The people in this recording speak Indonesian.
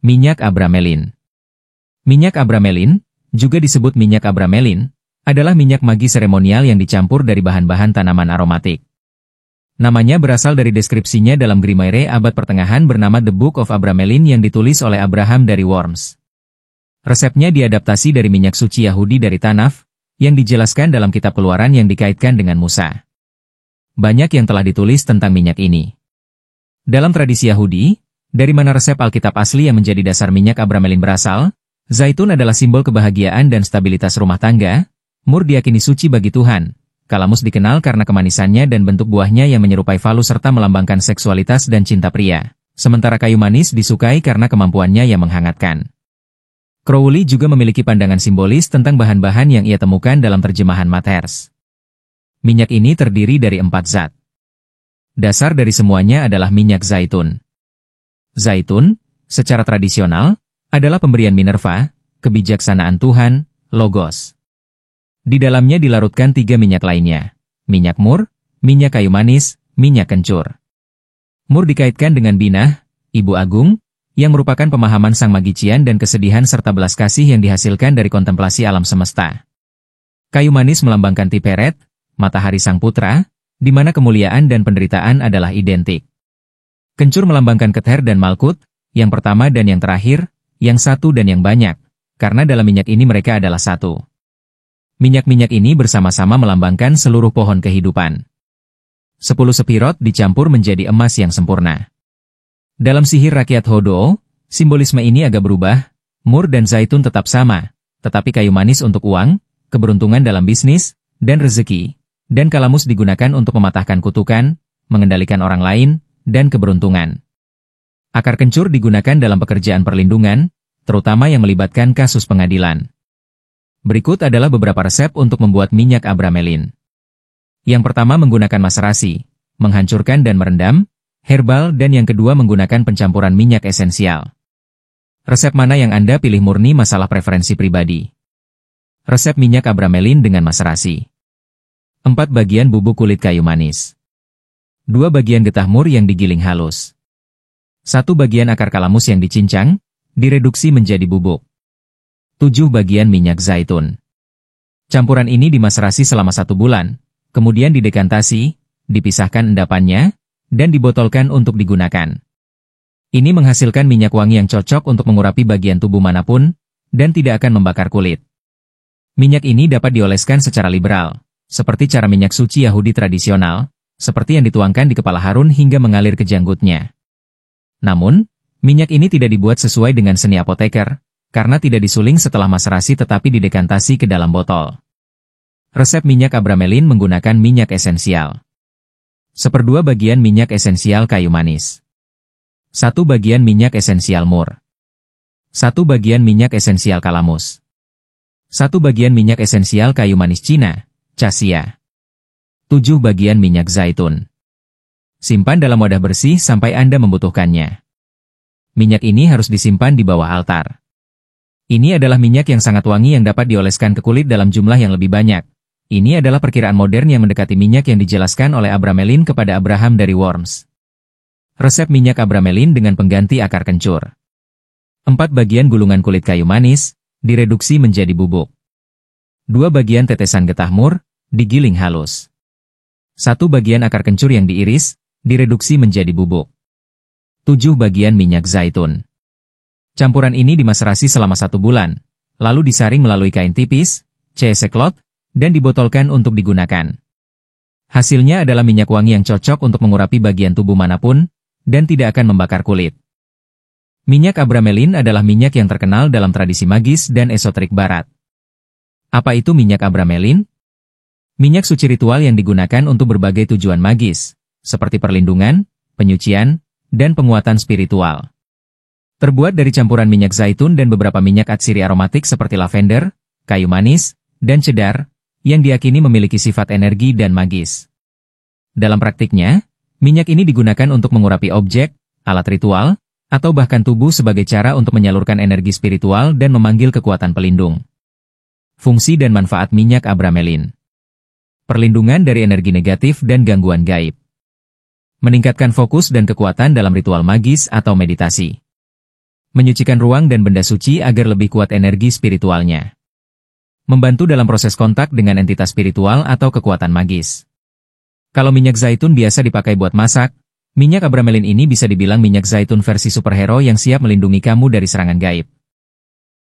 Minyak abramelin. Minyak abramelin, juga disebut minyak abramelin, adalah minyak magis seremonial yang dicampur dari bahan-bahan tanaman aromatik. Namanya berasal dari deskripsinya dalam Grimoire abad pertengahan bernama The Book of Abramelin yang ditulis oleh Abraham dari Worms. Resepnya diadaptasi dari minyak suci Yahudi dari Tanaf, yang dijelaskan dalam kitab Keluaran yang dikaitkan dengan Musa. Banyak yang telah ditulis tentang minyak ini. Dalam tradisi Yahudi, dari mana resep Alkitab asli yang menjadi dasar minyak abramelin berasal, zaitun adalah simbol kebahagiaan dan stabilitas rumah tangga, mur diyakini suci bagi Tuhan, kalamus dikenal karena kemanisannya dan bentuk buahnya yang menyerupai falus serta melambangkan seksualitas dan cinta pria, sementara kayu manis disukai karena kemampuannya yang menghangatkan. Crowley juga memiliki pandangan simbolis tentang bahan-bahan yang ia temukan dalam terjemahan Mathers. Minyak ini terdiri dari 4 zat. Dasar dari semuanya adalah minyak zaitun. Zaitun, secara tradisional, adalah pemberian Minerva, kebijaksanaan Tuhan, Logos. Di dalamnya dilarutkan 3 minyak lainnya, minyak mur, minyak kayu manis, minyak kencur. Mur dikaitkan dengan Binah, Ibu Agung, yang merupakan pemahaman sang magician dan kesedihan serta belas kasih yang dihasilkan dari kontemplasi alam semesta. Kayu manis melambangkan Tiperet, matahari sang putra, di mana kemuliaan dan penderitaan adalah identik. Kencur melambangkan Kether dan Malkut, yang pertama dan yang terakhir, yang satu dan yang banyak, karena dalam minyak ini mereka adalah satu. Minyak-minyak ini bersama-sama melambangkan seluruh pohon kehidupan. 10 sepirot dicampur menjadi emas yang sempurna. Dalam sihir rakyat Hodo, simbolisme ini agak berubah, mur dan zaitun tetap sama, tetapi kayu manis untuk uang, keberuntungan dalam bisnis, dan rezeki, dan kalamus digunakan untuk mematahkan kutukan, mengendalikan orang lain, dan keberuntungan. Akar kencur digunakan dalam pekerjaan perlindungan, terutama yang melibatkan kasus pengadilan. Berikut adalah beberapa resep untuk membuat minyak abramelin. Yang pertama menggunakan maserasi, menghancurkan dan merendam, herbal, dan yang kedua menggunakan pencampuran minyak esensial. Resep mana yang Anda pilih murni masalah preferensi pribadi. Resep minyak abramelin dengan maserasi. 4 bagian bubuk kulit kayu manis. 2 bagian getah mur yang digiling halus. 1 bagian akar kalamus yang dicincang, direduksi menjadi bubuk. 7 bagian minyak zaitun. Campuran ini dimaserasi selama 1 bulan, kemudian didekantasi, dipisahkan endapannya, dan dibotolkan untuk digunakan. Ini menghasilkan minyak wangi yang cocok untuk mengurapi bagian tubuh manapun, dan tidak akan membakar kulit. Minyak ini dapat dioleskan secara liberal, seperti cara minyak suci Yahudi tradisional, seperti yang dituangkan di kepala Harun hingga mengalir ke janggutnya. Namun, minyak ini tidak dibuat sesuai dengan seni apoteker, karena tidak disuling setelah maserasi tetapi didekantasi ke dalam botol. Resep minyak abramelin menggunakan minyak esensial. 1/2 bagian minyak esensial kayu manis. 1 bagian minyak esensial mur. 1 bagian minyak esensial kalamus. 1 bagian minyak esensial kayu manis Cina, cassia. 7 bagian minyak zaitun. Simpan dalam wadah bersih sampai Anda membutuhkannya. Minyak ini harus disimpan di bawah altar. Ini adalah minyak yang sangat wangi yang dapat dioleskan ke kulit dalam jumlah yang lebih banyak. Ini adalah perkiraan modern yang mendekati minyak yang dijelaskan oleh Abramelin kepada Abraham dari Worms. Resep minyak abramelin dengan pengganti akar kencur. 4 bagian gulungan kulit kayu manis, direduksi menjadi bubuk. 2 bagian tetesan getah mur, digiling halus. 1 bagian akar kencur yang diiris, direduksi menjadi bubuk. 7 bagian minyak zaitun. Campuran ini dimaserasi selama 1 bulan, lalu disaring melalui kain tipis, ceseklot, dan dibotolkan untuk digunakan. Hasilnya adalah minyak wangi yang cocok untuk mengurapi bagian tubuh manapun, dan tidak akan membakar kulit. Minyak abramelin adalah minyak yang terkenal dalam tradisi magis dan esoterik barat. Apa itu minyak abramelin? Minyak suci ritual yang digunakan untuk berbagai tujuan magis, seperti perlindungan, penyucian, dan penguatan spiritual. Terbuat dari campuran minyak zaitun dan beberapa minyak atsiri aromatik seperti lavender, kayu manis, dan cedar, yang diyakini memiliki sifat energi dan magis. Dalam praktiknya, minyak ini digunakan untuk mengurapi objek, alat ritual, atau bahkan tubuh sebagai cara untuk menyalurkan energi spiritual dan memanggil kekuatan pelindung. Fungsi dan manfaat minyak abramelin. Perlindungan dari energi negatif dan gangguan gaib. Meningkatkan fokus dan kekuatan dalam ritual magis atau meditasi. menyucikan ruang dan benda suci agar lebih kuat energi spiritualnya. Membantu dalam proses kontak dengan entitas spiritual atau kekuatan magis. Kalau minyak zaitun biasa dipakai buat masak, minyak abramelin ini bisa dibilang minyak zaitun versi superhero yang siap melindungi kamu dari serangan gaib.